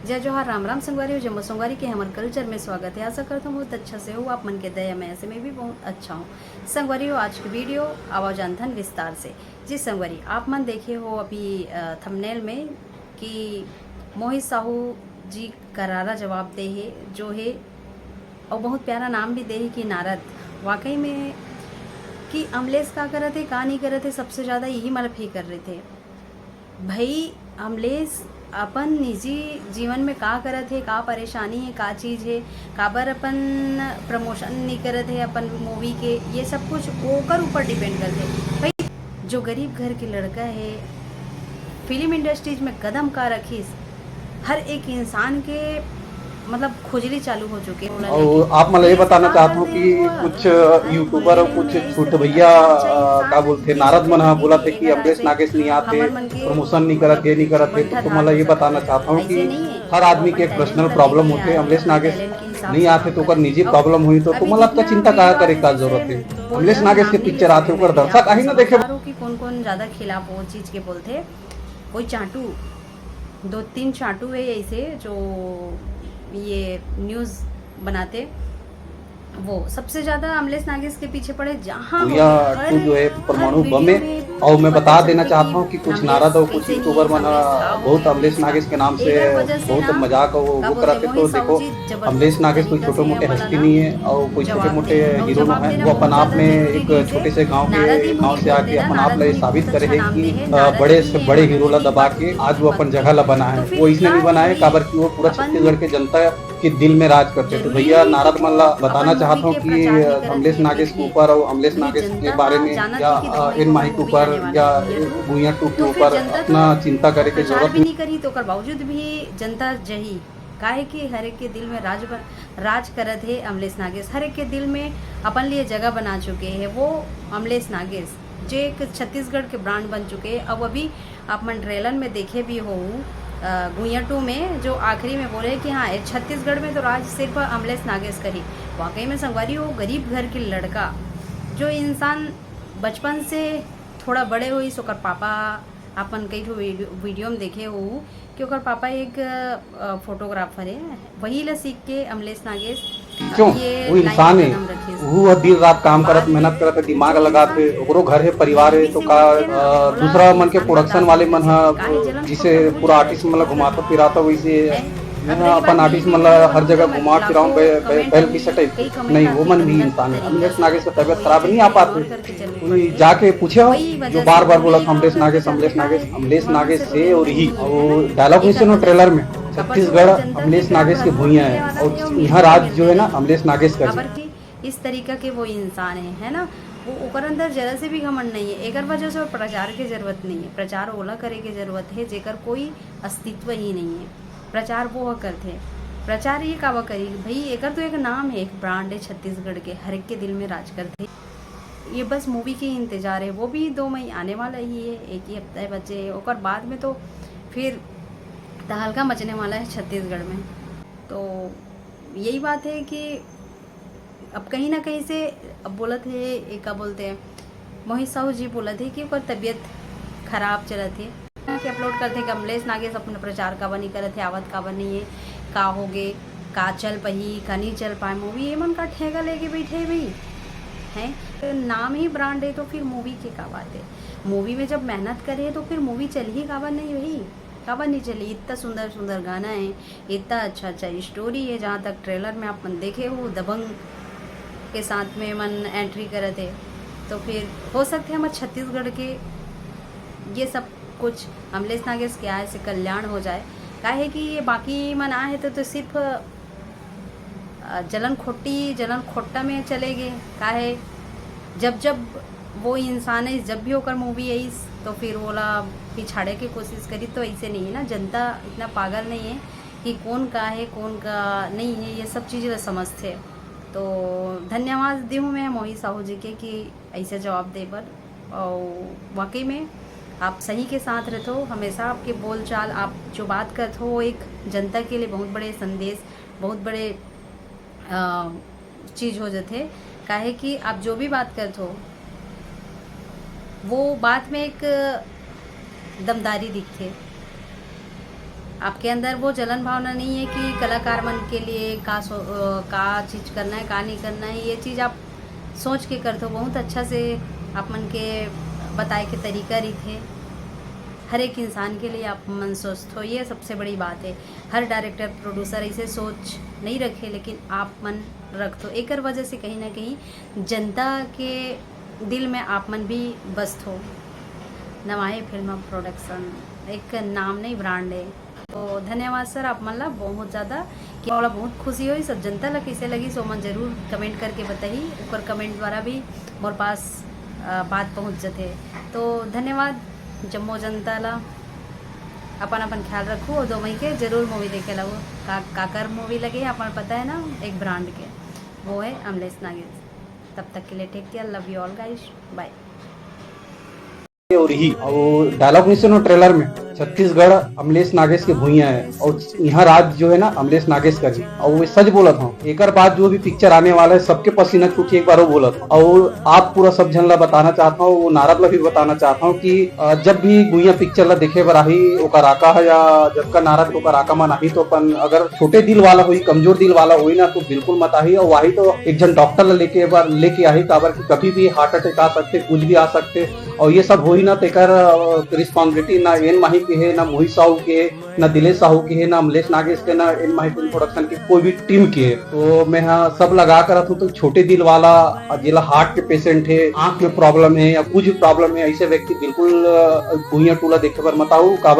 जय जोहार राम राम संगवारी हो जम्मू संगवारी के हमारे कल्चर में स्वागत है। आशा करता हूँ बहुत अच्छा से हो आप मन के दया में, ऐसे में भी बहुत अच्छा हूँ। संगवारी हो आज की वीडियो आवाजान धन विस्तार से। जी संगवारी, आप मन देखे हो अभी थंबनेल में कि मोहित साहू जी करारा जवाब दे है जो है, और बहुत प्यारा नाम भी दे है कि नारद। वाकई में कि अमलेश का करे थे का नहीं करे थे, सबसे ज़्यादा यही मतलब ही कर रहे थे भाई। अमलेश अपन निजी जीवन में का करत है, का परेशानी है, का चीज़ है, काबर अपन प्रमोशन नहीं करत है अपन मूवी के, ये सब कुछ ओकर ऊपर डिपेंड करते भाई। जो गरीब घर के लड़का है, फिल्म इंडस्ट्रीज में कदम का रखीस, हर एक इंसान के मतलब खुजली चालू हो चुके हैं। और आप मतलब ये बताना चाहता हूँ कि कुछ यूट्यूबर और कुछ छोटे भैया क्या बोलते नारद मन बोला थे कि अमलेश नागेश नहीं आते, प्रमोशन नहीं करते, ये नहीं करते। तो मतलब ये बताना चाहता हूँ कि हर आदमी के एक पर्सनल प्रॉब्लम होते हैं। अमलेश नागेश नहीं आते तो निजी प्रॉब्लम हुई तो मतलब आपका चिंता कहा करे का जरूरत है। अमलेश नागेश के पिक्चर आते ऊपर दर्शक आई ना देखे कि कौन कौन ज्यादा खिलाफ वो चीज के बोलते। कोई चाटू, 2-3 चाटू है ऐसे जो ये न्यूज़ बनाते, वो सबसे ज्यादा अमलेश नागेश के पीछे पड़े। जहाँ जो है परमाणु बम है। और मैं बता देना चाहता हूँ कि कुछ नारद और कुछ यूट्यूबर मन बहुत अमलेश नागेश के नाम से बहुत मजाक वो कराते। तो देखो अमलेश नागेश कोई छोटे मोटे हस्ती नहीं है और कोई छोटे मोटे हीरो न है। वो अपन आप में एक छोटे से गांव से आके अपन आप ये साबित करे है कि बड़े से बड़े हीरो ला दबा के आज वो अपन जगह ला बना है। वो इसने नहीं बनाए काबर की वो पूरा छत्तीसगढ़ के जनता के दिल में राज करते। तो भैया नारद मल्ला बताना चाहता हूँ कि अमलेश नागेश के ऊपर और अमलेश नागेश के बारे में या इन माही के ऊपर या भूया टू के ऊपर अपना चिंता करे के जरूरत भी नहीं करी। तो कर बावजूद भी जनता जही काहे कि हर एक के दिल में राज करत है अमलेश नागेश। हर एक के दिल में अपन लिए जगह बना चुके हैं वो अमलेश नागेश, जो एक छत्तीसगढ़ के ब्रांड बन चुके हैं। अब अभी आप मन ट्रेलर में देखे भी हो गुइया 2 में जो आखिरी में बोले कि हाँ छत्तीसगढ़ में तो राज सिर्फ अमलेश नागेश करी। वाकई में संगवारी हो गरीब घर के लड़का जो इंसान बचपन से थोड़ा बड़े हुई सोकर पापा अपन कई ठो वीडियो में देखे हो कि ओकर पापा एक फोटोग्राफर है, वही ला सीख के अमलेश नागेश क्यों वो इंसान है, वो दिन रात काम करत मेहनत करत दिमाग लगाते। ओकरो घर है परिवार है तो का दूसरा मन के प्रोडक्शन वाले मन जिसे पूरा आर्टिस्ट मतलब घुमाता फिराता वैसे अपन आर्टिस्ट मतलब हर जगह घुमा फिराऊं बैल की सटे नहीं। वो मन भी इंसान है। अमलेश नागेश का तबियत खराब नहीं आ पाते जाके पूछे हो जो बार बार बोला अमलेश नागेश अमलेश नागेश अमलेश नागेश से और ही डायलॉग नहीं सुनो ट्रेलर में छत्तीसगढ़ अमलेश नागेश की भूइयां है और यहाँ राज जो है ना अमलेश नागेश का इस तरीका के वो इंसान है ना। वो ओकर अंदर जरा से भी घमंड नहीं है। एक वजह से प्रचार की जरूरत नहीं है, प्रचार ओला करे की जरूरत है जेकर कोई अस्तित्व ही नहीं है। प्रचार वो करते, प्रचार ये कावा करी भाई। एकर तो एक नाम है, एक ब्रांड है छत्तीसगढ़ के, हर एक के दिल में राज करते। ये बस मूवी के इंतजार है, वो भी 2 मई आने वाला ही है, एक ही हफ्ता है बचे। और बाद में तो फिर तहलका मचने वाला है छत्तीसगढ़ में। तो यही बात है कि अब कहीं ना कहीं से अब बोला थे क्या बोलते हैं मोहित साहू जी बोला थे कि ओकर तबीयत खराब चलत है कि अपलोड करते कि अमलेश नागेश अपना प्रचार का नहीं करे थे, आवत का नहीं है, का हो गए का चल पही का नहीं चल पाए मूवी। ये मन का ठेगा लेके बैठे भाई हैं, तो नाम ही ब्रांड है तो फिर मूवी की का बात है। मूवी में जब मेहनत करे तो फिर मूवी चल ही काबर नहीं भाई, काबर नहीं चली। इतना सुंदर सुंदर गाना है, इतना अच्छा अच्छा स्टोरी है। जहाँ तक ट्रेलर में आप मन देखे हो दबंग के साथ में मन एंट्री करे थे, तो फिर हो सकते हैं हमारे छत्तीसगढ़ के ये सब कुछ अमलेश नागेश के आय से कल्याण हो जाए। काहे कि ये बाकी मन आए तो सिर्फ जलन खोट्टा में चले गए। काहे जब वो इंसान है, जब भी होकर मूवी आई तो फिर बोला पिछाड़े की कोशिश करी। तो ऐसे नहीं है ना, जनता इतना पागल नहीं है कि कौन का है कौन का नहीं है, ये सब चीज़ें समझते। तो धन्यवाद दी हूँ मैं मोहित साहू जी के कि ऐसे जवाब दे पर। और वाकई में आप सही के साथ रहते हो, हमेशा आपके बोल चाल आप जो बात करते हो एक जनता के लिए बहुत बड़े संदेश, बहुत बड़े चीज़ हो जाते। काहे कि आप जो भी बात करते हो वो बात में एक दमदारी दिखते। आपके अंदर वो जलन भावना नहीं है कि कलाकार मन के लिए का चीज़ करना है, का नहीं करना है। ये चीज़ आप सोच के करते हो बहुत अच्छा से, आप मन के बताए के तरीका रही थे। हर एक इंसान के लिए आप मन सोचते हो, ये सबसे बड़ी बात है। हर डायरेक्टर प्रोड्यूसर ऐसे सोच नहीं रखे, लेकिन आप मन रखते हो। एक वजह से कहीं ना कहीं जनता के दिल में आप मन भी बस्त हो। नवाई फिल्म प्रोडक्शन एक नाम नहीं, ब्रांड है। तो धन्यवाद सर, आप मन ला बहुत ज़्यादा कि वाला बहुत खुशी हुई। सब जनता ला कैसे लगी सो मन जरूर कमेंट करके बताइए। ऊपर कमेंट द्वारा भी मोर पास बात पहुंच जाते। तो धन्यवाद जम्मू जनता ला। अपन अपन ख्याल रखो और 2 मई के जरूर मूवी देखे ला। वो काकर मूवी लगे अपन पता है ना, एक ब्रांड के, वो है अमलेश नागेश। तब तक के लिए take care, love you all guys, bye. और ही और डायलॉग नहीं सुनो ट्रेलर में, छत्तीसगढ़ अमलेश नागेश के भूइया है और यहाँ राज जो है ना अमलेश नागेश का जी। और वो सच बोला था, एक बाद जो भी पिक्चर आने वाला है सबके पसीना छूटी एक बार वो बोला था। और आप पूरा सब जन ला बताना चाहता हूँ, वो नारद ला भी बताना चाहता हूँ कि जब भी भूइया पिक्चर ला देखे बर आही ओकर आका है या जब का नारद ओकर आका मन आही, तो अपन अगर छोटे दिल वाला हुई, कमजोर दिल वाला हुई ना, तो बिल्कुल मत आही। और वही तो एक जन डॉक्टर ला लेके आही, काबर की कभी भी हार्ट अटैक आ सकते, कुछ भी आ सकते। और ये सब होई ना तो रिस्पॉन्सिबिलिटी ना एन माही के है, ना मोहित साहू के है, ना दिलेश साहू के है, ना अमलेश नागेश के, ना एन माही फिल्म प्रोडक्शन के कोई भी टीम के है। तो मैं हाँ सब लगा कर रखूँ। तो छोटे दिल वाला जिला हार्ट के पेशेंट है, आंख में प्रॉब्लम है या कुछ भी प्रॉब्लम है, ऐसे व्यक्ति बिल्कुल भूइया टूला देखे पर मत आओ। काबर